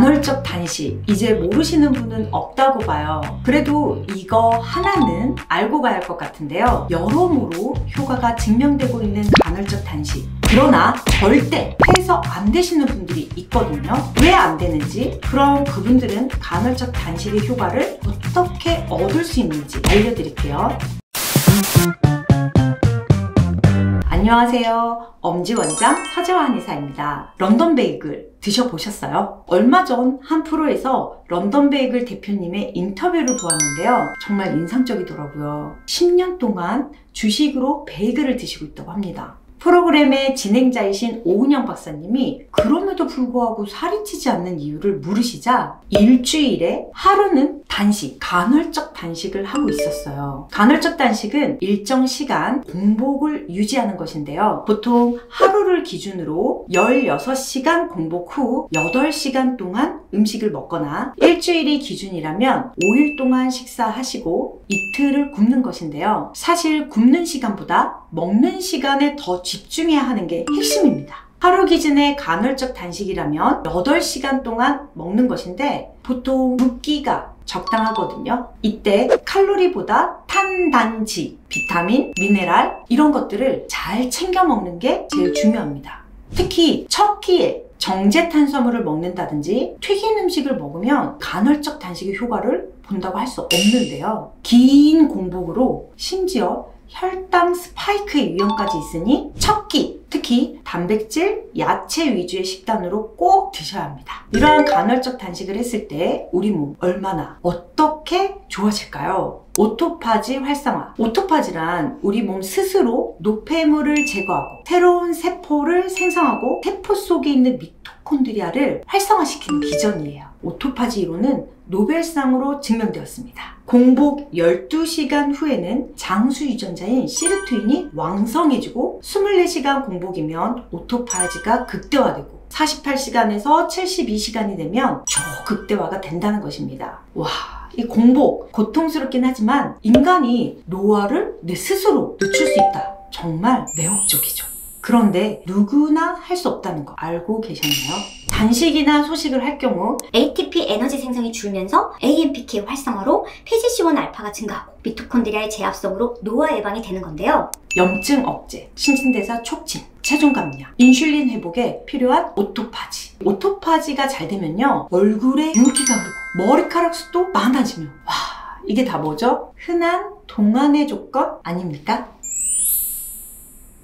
간헐적 단식 이제 모르시는 분은 없다고 봐요. 그래도 이거 하나는 알고 가야 할 것 같은데요. 여러모로 효과가 증명되고 있는 간헐적 단식, 그러나 절대 해서 안 되시는 분들이 있거든요. 왜 안 되는지, 그럼 그분들은 간헐적 단식의 효과를 어떻게 얻을 수 있는지 알려드릴게요. 안녕하세요. 엄지원장 서재화 한의사입니다. 런던 베이글 드셔보셨어요? 얼마 전 한 프로에서 런던 베이글 대표님의 인터뷰를 보았는데요. 정말 인상적이더라고요. 10년 동안 주식으로 베이글을 드시고 있다고 합니다. 프로그램의 진행자이신 오은영 박사님이 그럼에도 불구하고 살이 찌지 않는 이유를 물으시자 일주일에 하루는 단식, 간헐적 단식을 하고 있었어요. 간헐적 단식은 일정 시간 공복을 유지하는 것인데요. 보통 하루를 기준으로 16시간 공복 후 8시간 동안 음식을 먹거나, 일주일이 기준이라면 5일 동안 식사하시고 이틀을 굶는 것인데요. 사실 굶는 시간보다 먹는 시간에 더 집중해야 하는 게 핵심입니다. 하루 기준의 간헐적 단식이라면 8시간 동안 먹는 것인데 보통 6끼가 적당하거든요. 이때 칼로리보다 탄단지, 비타민, 미네랄 이런 것들을 잘 챙겨 먹는 게 제일 중요합니다. 특히 첫 끼에 정제 탄수화물을 먹는다든지 튀긴 음식을 먹으면 간헐적 단식의 효과를 본다고 할 수 없는데요. 긴 공복으로 심지어 혈당 스파이크의 위험까지 있으니 첫 끼, 특히 단백질, 야채 위주의 식단으로 꼭 드셔야 합니다. 이러한 간헐적 단식을 했을 때 우리 몸 얼마나 어떻게 좋아질까요? 오토파지 활성화. 오토파지란 우리 몸 스스로 노폐물을 제거하고 새로운 세포를 생성하고 세포 속에 있는 미토콘드리아를 활성화시키는 기전이에요. 오토파지 이론은 노벨상으로 증명되었습니다. 공복 12시간 후에는 장수 유전자인 시르투인이 왕성해지고 24시간 공복이면 오토파지가 극대화되고 48시간에서 72시간이 되면 초극대화가 된다는 것입니다. 와, 이 공복 고통스럽긴 하지만 인간이 노화를 내 스스로 늦출 수 있다. 정말 매혹적이죠. 그런데 누구나 할 수 없다는 거 알고 계셨나요? 단식이나 소식을 할 경우 ATP 에너지 생성이 줄면서 AMPK 활성화로 PGC1알파가 증가하고 미토콘드리아의 제압성으로 노화 예방이 되는 건데요. 염증 억제, 신진대사 촉진, 체중 감량, 인슐린 회복에 필요한 오토파지. 오토파지가 잘 되면요, 얼굴에 윤기가 흐르고 머리카락 숱도 많아지며, 와, 이게 다 뭐죠? 흔한 동안의 조건 아닙니까?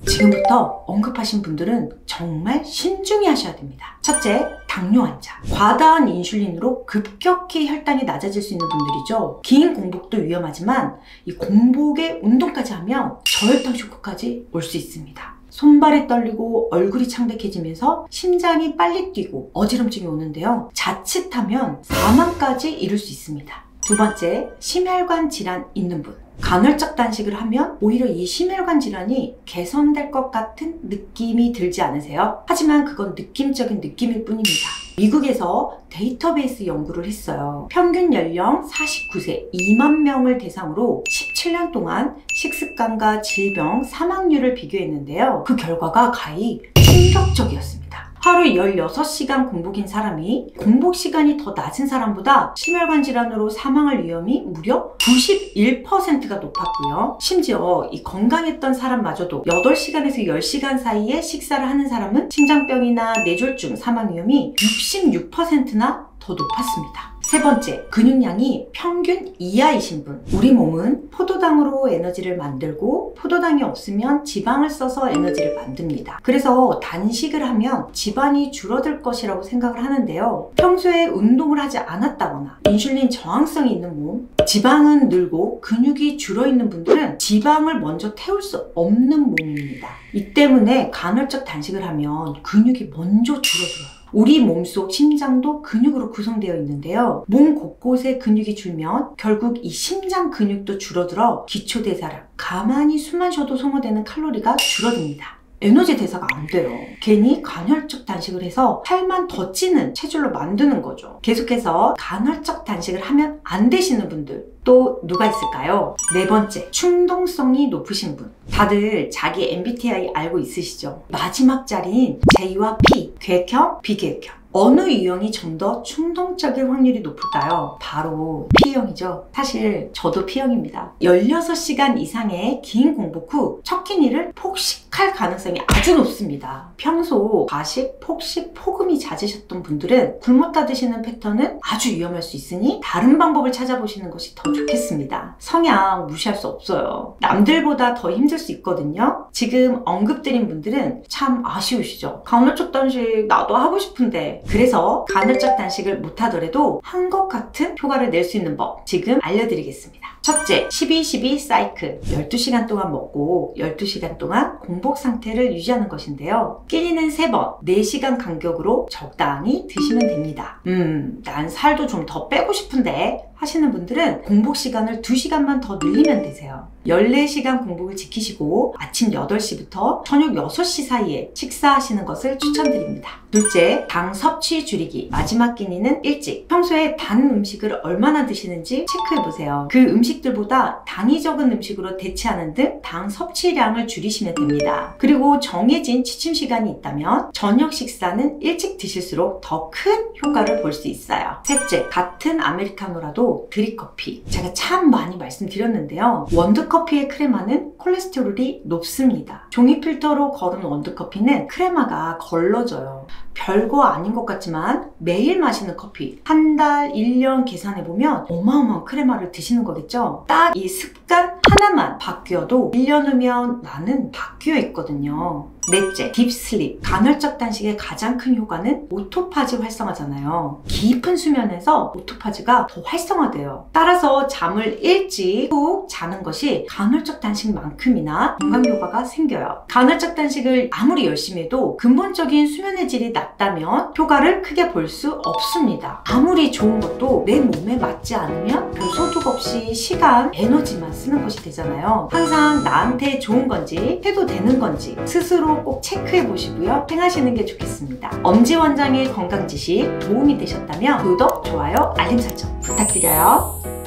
지금부터 언급하신 분들은 정말 신중히 하셔야 됩니다. 첫째, 당뇨 환자. 과다한 인슐린으로 급격히 혈당이 낮아질 수 있는 분들이죠. 긴 공복도 위험하지만 이 공복에 운동까지 하면 저혈당 쇼크까지 올 수 있습니다. 손발이 떨리고 얼굴이 창백해지면서 심장이 빨리 뛰고 어지럼증이 오는데요. 자칫하면 사망까지 이룰 수 있습니다. 두 번째, 심혈관 질환 있는 분. 간헐적 단식을 하면 오히려 이 심혈관 질환이 개선될 것 같은 느낌이 들지 않으세요? 하지만 그건 느낌적인 느낌일 뿐입니다. 미국에서 데이터베이스 연구를 했어요. 평균 연령 49세 2만 명을 대상으로 17년 동안 식습관과 질병, 사망률을 비교했는데요. 그 결과가 가히 충격적이었습니다. 하루 16시간 공복인 사람이 공복 시간이 더 낮은 사람보다 심혈관 질환으로 사망할 위험이 무려 91%가 높았고요. 심지어 이 건강했던 사람마저도 8시간에서 10시간 사이에 식사를 하는 사람은 심장병이나 뇌졸중 사망 위험이 66%나 더 높았습니다. 세 번째, 근육량이 평균 이하이신 분. 우리 몸은 포도당으로 에너지를 만들고 포도당이 없으면 지방을 써서 에너지를 만듭니다. 그래서 단식을 하면 지방이 줄어들 것이라고 생각을 하는데요. 평소에 운동을 하지 않았다거나 인슐린 저항성이 있는 몸, 지방은 늘고 근육이 줄어있는 분들은 지방을 먼저 태울 수 없는 몸입니다. 이 때문에 간헐적 단식을 하면 근육이 먼저 줄어들어요. 우리 몸속 심장도 근육으로 구성되어 있는데요. 몸 곳곳에 근육이 줄면 결국 이 심장 근육도 줄어들어 기초대사량, 가만히 숨만 쉬어도 소모되는 칼로리가 줄어듭니다. 에너지 대사가 안 돼요. 괜히 간헐적 단식을 해서 살만 더 찌는 체질로 만드는 거죠. 계속해서 간헐적 단식을 하면 안 되시는 분들 또 누가 있을까요? 네 번째, 충동성이 높으신 분. 다들 자기 MBTI 알고 있으시죠? 마지막 자리인 J와 P, 계획형, 비계획형. 어느 유형이 좀 더 충동적일 확률이 높을까요? 바로 P형이죠. 사실 저도 P형입니다. 16시간 이상의 긴 공복 후 첫 끼니를 폭식할 가능성이 아주 높습니다. 평소 과식, 폭식, 폭음이 잦으셨던 분들은 굶었다 드시는 패턴은 아주 위험할 수 있으니 다른 방법을 찾아보시는 것이 더 좋겠습니다. 성향 무시할 수 없어요. 남들보다 더 힘들 수 있거든요. 지금 언급드린 분들은 참 아쉬우시죠? 간헐적 단식 나도 하고 싶은데. 그래서 간헐적 단식을 못하더라도 한 것 같은 효과를 낼 수 있는 법 지금 알려드리겠습니다. 첫째, 12-12 사이클. 12시간 동안 먹고 12시간 동안 공복 상태를 유지하는 것인데요. 끼니는 3번, 4시간 간격으로 적당히 드시면 됩니다. 난 살도 좀 더 빼고 싶은데 하시는 분들은 공복 시간을 2시간만 더 늘리면 되세요. 14시간 공복을 지키시고 아침 8시부터 저녁 6시 사이에 식사하시는 것을 추천드립니다. 둘째, 당 섭취 줄이기. 마지막 끼니는 일찍. 평소에 단 음식을 얼마나 드시는지 체크해보세요. 그 음식들보다 당이 적은 음식으로 대체하는 등 당 섭취량을 줄이시면 됩니다. 그리고 정해진 취침 시간이 있다면 저녁 식사는 일찍 드실수록 더 큰 효과를 볼 수 있어요. 셋째, 같은 아메리카노라도 드립커피. 제가 참 많이 말씀드렸는데요. 원두커피의 크레마는 콜레스테롤이 높습니다. 종이 필터로 거른 원두커피는 크레마가 걸러져요. 별거 아닌 것 같지만 매일 마시는 커피 한 달, 1년 계산해보면 어마어마한 크레마를 드시는 거겠죠? 딱 이 습관 하나만 바뀌어도 1년 후면 나는 바뀌어 있거든요. 넷째, 딥슬립. 간헐적 단식의 가장 큰 효과는 오토파지 활성화잖아요. 깊은 수면에서 오토파지가 더 활성화돼요. 따라서 잠을 일찍 푹 자는 것이 간헐적 단식만큼이나 건강 효과가 생겨요. 간헐적 단식을 아무리 열심히 해도 근본적인 수면의 질이 낮다면 효과를 크게 볼 수 없습니다. 아무리 좋은 것도 내 몸에 맞지 않으면 별 소득 없이 시간, 에너지만 쓰는 것이 되잖아요. 항상 나한테 좋은 건지 해도 되는 건지 스스로 꼭 체크해 보시고요. 행하시는 게 좋겠습니다. 엄지 원장의 건강 지식 도움이 되셨다면 구독, 좋아요, 알림 설정 부탁드려요.